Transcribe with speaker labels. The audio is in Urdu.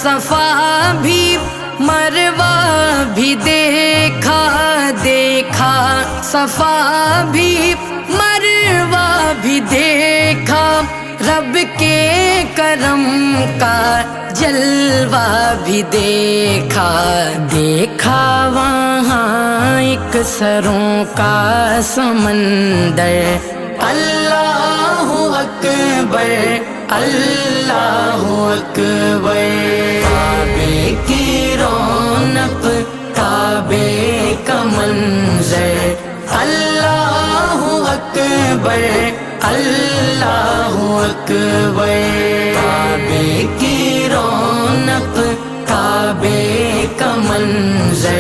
Speaker 1: صفا بھی مروہ بھی دیکھا دیکھا، صفا بھی مروہ بھی دیکھا، رب کے کرم کا جلوہ بھی دیکھا، دیکھا وہاں ایک سروں کا سمندر، اللہ اکبر اللہ اکبر، کعبے کی رونق کعبے کا منظر، اللہ اکبر اللہ اکبر، کعبے کی رونق کعبے کا منظر،